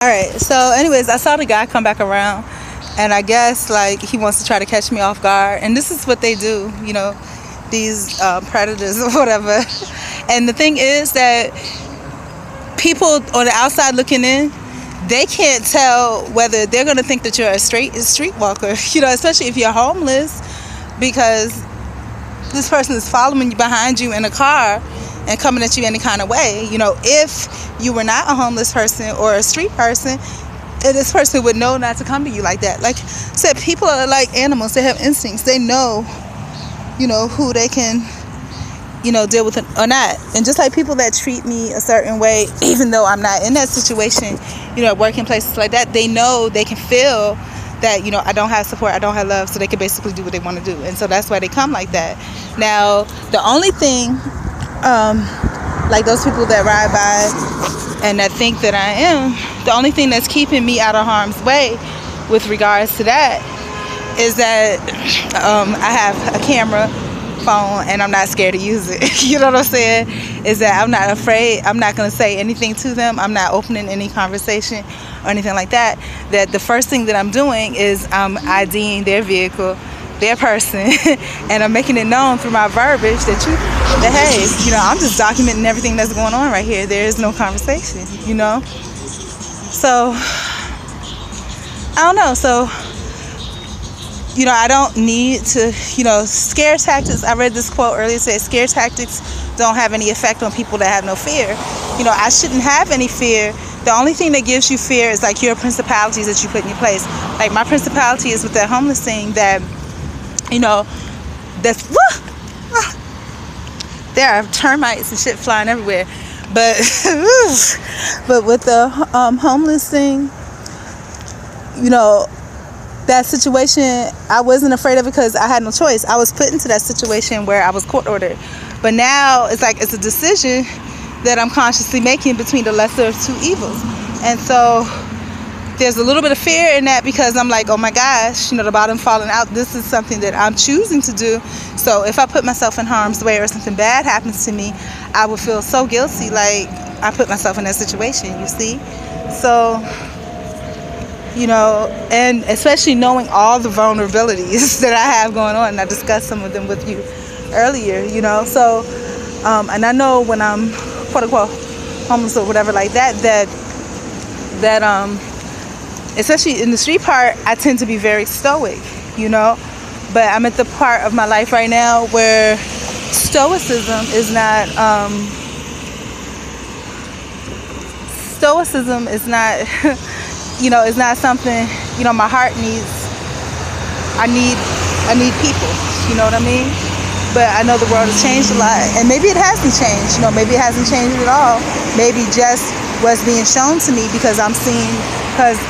All right. So, anyways, I saw the guy come back around, and I guess like he wants to try to catch me off guard. And this is what they do, these predators or whatever. And the thing is that people on the outside looking in, they can't tell whether they're going to think that you're a street walker, especially if you're homeless, because this person is following you behind you in a car and coming at you any kind of way. If you were not a homeless person or a street person, this person would know not to come to you like that. Like I said, people are like animals. They have instincts. They know, who they can, deal with or not. And just like people that treat me a certain way, even though I'm not in that situation, working places like that, they know, they can feel that, I don't have support, I don't have love, so they can basically do what they want to do. And so that's why they come like that. Now, the only thing, like those people that ride by and that think that I am, the only thing that's keeping me out of harm's way with regards to that is that I have a camera phone and I'm not scared to use it. You know what I'm saying? Is that I'm not afraid. I'm not going to say anything to them. I'm not opening any conversation or anything like that. That the first thing that I'm doing is I'm IDing their vehicle, their person, and I'm making it known through my verbiage that hey, I'm just documenting everything that's going on right here. There is no conversation, So, I don't know. So, I don't need to, scare tactics. I read this quote earlier, said scare tactics don't have any effect on people that have no fear. I shouldn't have any fear. The only thing that gives you fear is like your principalities that you put in your place. Like my principality is with that homeless thing that, that's, there are termites and shit flying everywhere. But, but with the homeless thing, that situation, I wasn't afraid of it because I had no choice. I was put into that situation where I was court ordered. But now it's like it's a decision that I'm consciously making between the lesser of two evils. And so there's a little bit of fear in that because I'm like, oh my gosh, the bottom falling out. This is something that I'm choosing to do. So if I put myself in harm's way or something bad happens to me, I would feel so guilty, like I put myself in that situation, you see? So, and especially knowing all the vulnerabilities that I have going on, and I discussed some of them with you earlier, so, and I know when I'm quote unquote homeless or whatever like that, especially in the street part, I tend to be very stoic, but I'm at the part of my life right now where stoicism is not, it's not something, my heart needs. I need people, you know what I mean? But I know the world has changed a lot, and maybe it hasn't changed, maybe it hasn't changed at all. Maybe just what's being shown to me because because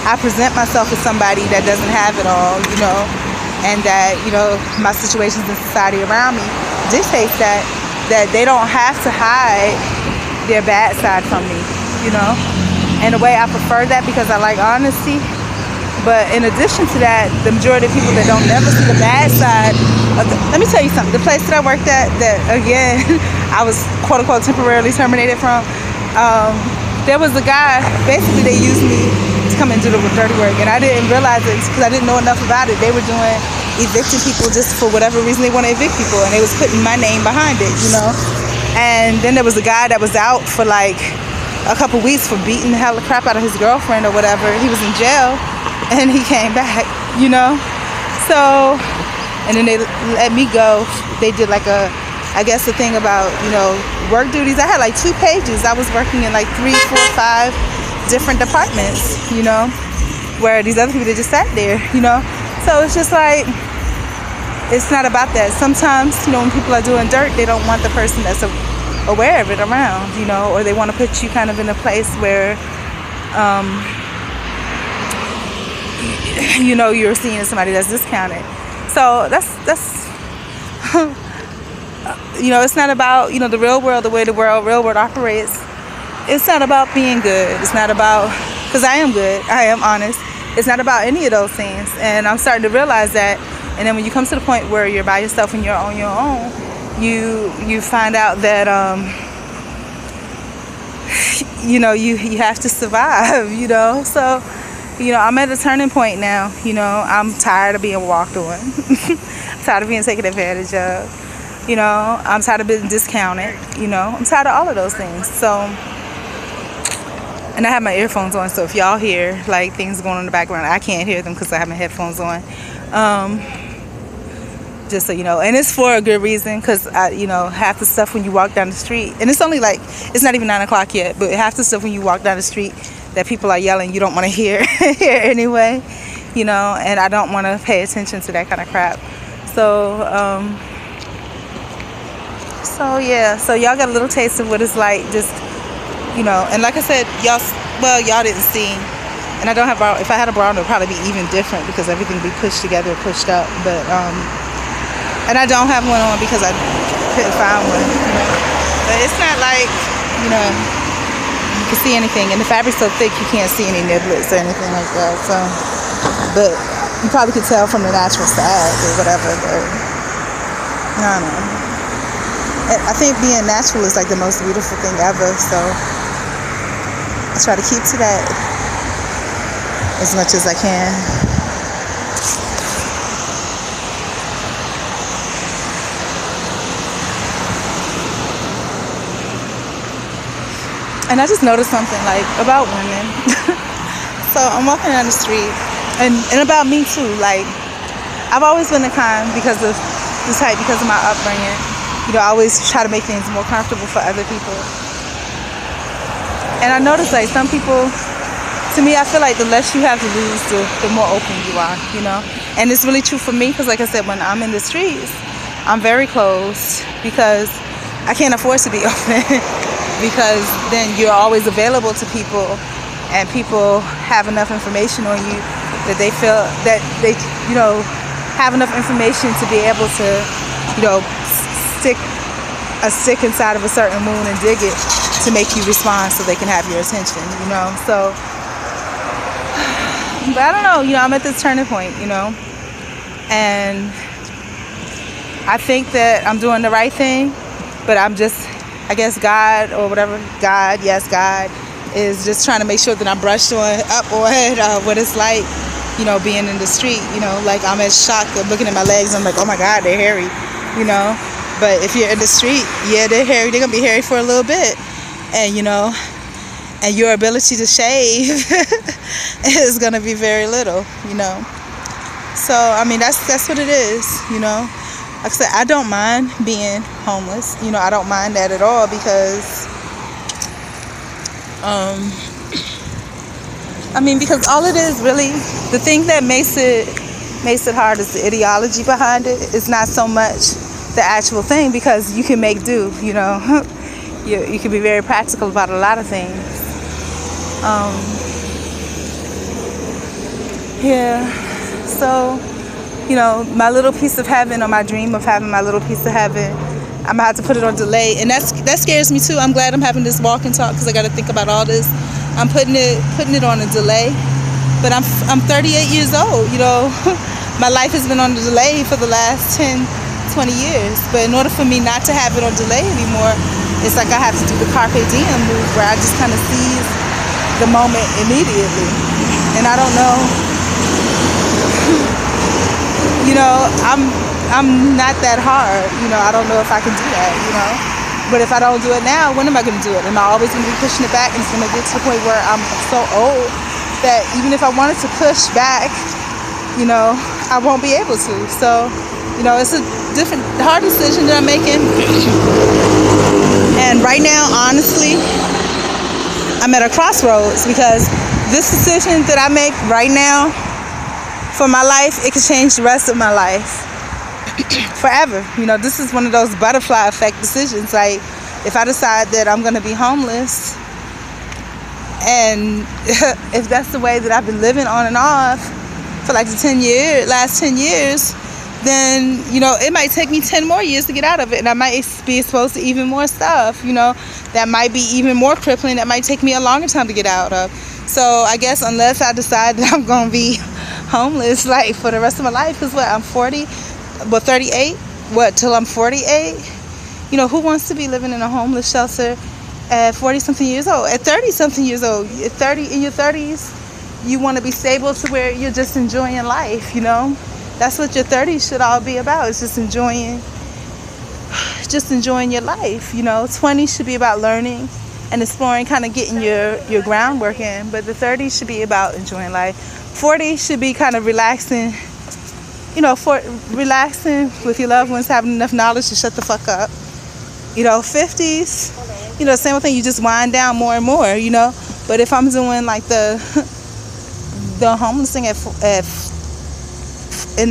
I present myself as somebody that doesn't have it all, and that, my situations in society around me dictates that they don't have to hide their bad side from me, In a way, I prefer that because I like honesty. But in addition to that, the majority of people that don't never see the bad side let me tell you something. The place that I worked at, that again, I was quote unquote temporarily terminated from, there was a guy, basically they used me to come and do the dirty work. And I didn't realize it because I didn't know enough about it. They were evicting people just for whatever reason they want to evict people. And they was putting my name behind it, And then there was a guy that was out for like a couple weeks for beating the hell of crap out of his girlfriend or whatever. He was in jail and he came back, So, and then they let me go. They did like I guess the thing about, work duties. I had like 2 pages. I was working in like 3, 4, 5 different departments, where these other people, they just sat there, So it's just like, it's not about that. Sometimes, when people are doing dirt, they don't want the person that's aware of it around, or they want to put you kind of in a place where, you're seen as somebody that's discounted. So that's it's not about, the real world, the way the real world operates. It's not about being good. It's not about, because I am good. I am honest. It's not about any of those things. And I'm starting to realize that. And then when you come to the point where you're by yourself and you're on your own, you find out that you have to survive, So, I'm at a turning point now. I'm tired of being walked on. Tired of being taken advantage of. I'm tired of being discounted. I'm tired of all of those things. So, and I have my earphones on, so if y'all hear like things going on in the background, I can't hear them because I have my headphones on. Just so you know, and it's for a good reason, because half the stuff when you walk down the street, and it's only like, it's not even 9 o'clock yet, but half the stuff when you walk down the street that people are yelling, you don't want to hear anyway, and I don't want to pay attention to that kind of crap. So yeah, so y'all got a little taste of what it's like, just and like I said, y'all didn't see, and I don't have bra. If I had a bra, it would probably be even different because everything would be pushed together, pushed up, but and I don't have one on because I couldn't find one, But it's not like, you can see anything. And the fabric's so thick, you can't see any niblets or anything like that. So, but you probably could tell from the natural side or whatever. But I don't know. I think being natural is like the most beautiful thing ever. So I try to keep to that as much as I can. And I just noticed something like about women. So I'm walking down the street, and about me too. Like, I've always been the kind, because of my upbringing. I always try to make things more comfortable for other people. And I noticed like some people, to me, I feel like the less you have to lose, the more open you are. And it's really true for me, because like I said, when I'm in the streets, I'm very closed because I can't afford to be open. Because then you're always available to people, and people have enough information on you that they feel that they, have enough information to be able to, stick a stick inside of a certain wound and dig it to make you respond so they can have your attention, So, but I don't know, I'm at this turning point, and I think that I'm doing the right thing, but I guess God or whatever, God is just trying to make sure that I'm brushed up on what it's like, being in the street, like I'm as shocked of looking at my legs. I'm like, oh my God, they're hairy, But if you're in the street, yeah, they're hairy. They're going to be hairy for a little bit. And, and your ability to shave is going to be very little, So, I mean, that's what it is, Like I said, I don't mind being homeless. I don't mind that at all, because, because all it is really, the thing that makes it hard is the ideology behind it. It's not so much the actual thing, because you can make do, you can be very practical about a lot of things. Yeah, so, my little piece of heaven, or my dream of having my little piece of heaven, I'm gonna have to put it on delay, and that scares me too. I'm glad I'm having this walk and talk, because I got to think about all this. I'm putting it on a delay, but I'm 38 years old. My life has been on a delay for the last 10, 20 years. But in order for me not to have it on delay anymore, it's like I have to do the carpe diem move, where I just kind of seize the moment immediately. And I don't know. I'm not that hard, I don't know if I can do that, but if I don't do it now, when am I going to do it? Am I always going to be pushing it back, and it's going to get to the point where I'm so old that even if I wanted to push back, I won't be able to. So, it's a hard decision that I'm making. And right now, honestly, I'm at a crossroads, because this decision that I make right now for my life, it could change the rest of my life forever. This is one of those butterfly effect decisions. Like, if I decide that I'm going to be homeless, and if that's the way that I've been living on and off for like the last 10 years, then, it might take me 10 more years to get out of it. And I might be exposed to even more stuff, that might be even more crippling. That might take me a longer time to get out of. So I guess unless I decide that I'm going to be homeless, like, for the rest of my life, because I'm 38, till I'm 48? Who wants to be living in a homeless shelter at 40 something years old, at 30 something years old, at 30, in your 30s, you want to be stable to where you're just enjoying life, you know. That's what your 30s should all be about. It's just enjoying your life, you know. 20s should be about learning and exploring, kind of getting your groundwork in, but the 30s should be about enjoying life. 40s should be kind of relaxing, you know, for relaxing with your loved ones, having enough knowledge to shut the fuck up. You know, 50s, you know, same thing, you just wind down more and more, you know. But if I'm doing like the homeless thing in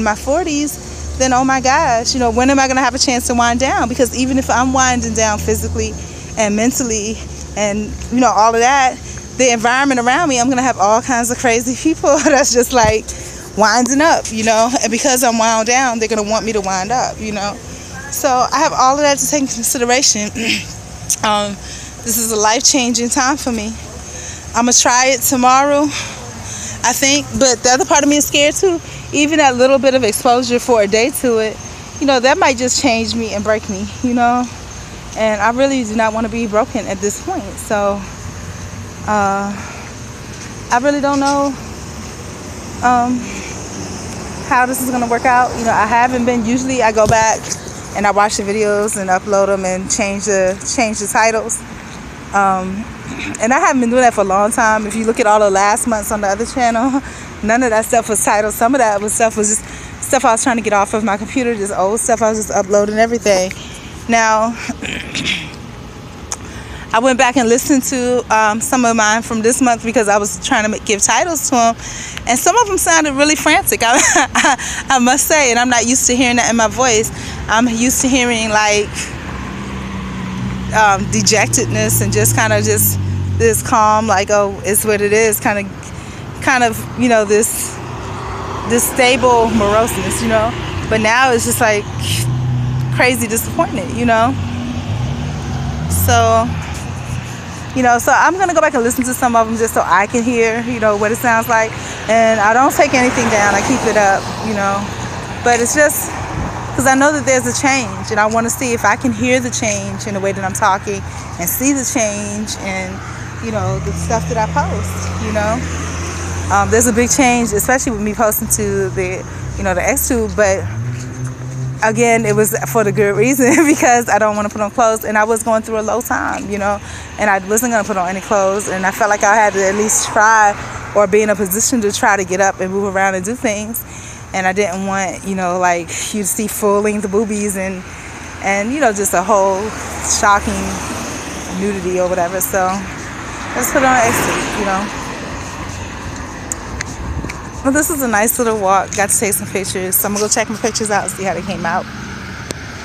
my 40s, then oh my gosh, you know, when am I gonna have a chance to wind down? Because even if I'm winding down physically and mentally and, you know, all of that, the environment around me, I'm gonna have all kinds of crazy people that's just like winding up, you know. And because I'm wound down, they're gonna want me to wind up, you know. So I have all of that to take into consideration. This is a life-changing time for me. I'm gonna try it tomorrow, I think, but the other part of me is scared too. Even that little bit of exposure for a day to it, you know, that might just change me and break me, you know. And I really do not want to be broken at this point. So I really don't know how this is going to work out. You know, I haven't been, usually I go back and I watch the videos and upload them and change the titles. And I haven't been doing that for a long time. If you look at all the last months on the other channel, none of that stuff was titled. Some of that was just stuff I was trying to get off of my computer, just old stuff I was just uploading everything. Now, I went back and listened to some of mine from this month because I was trying to give titles to them, and some of them sounded really frantic. I must say, and I'm not used to hearing that in my voice. I'm used to hearing like dejectedness and just kind of just this calm, like, oh, it's what it is, kind of, you know, this stable moroseness, you know. But now it's just like crazy disappointed, you know. So, you know, so I'm gonna go back and listen to some of them just so I can hear, you know, what it sounds like. And I don't take anything down, I keep it up, you know. But it's just because I know that there's a change, and I want to see if I can hear the change in the way that I'm talking and see the change and, you know, the stuff that I post, you know. There's a big change, especially with me posting to the, you know, the X-Tube, but again, it was for the good reason because I don't want to put on clothes, and I was going through a low time, you know, and I wasn't going to put on any clothes, and I felt like I had to at least try or be in a position to try to get up and move around and do things. And I didn't want, you know, like you to see full-length boobies and you know, just a whole shocking nudity or whatever. So let's put on X-Tube, you know. Well, this is a nice little walk. Got to take some pictures. So I'm going to go check my pictures out and see how they came out.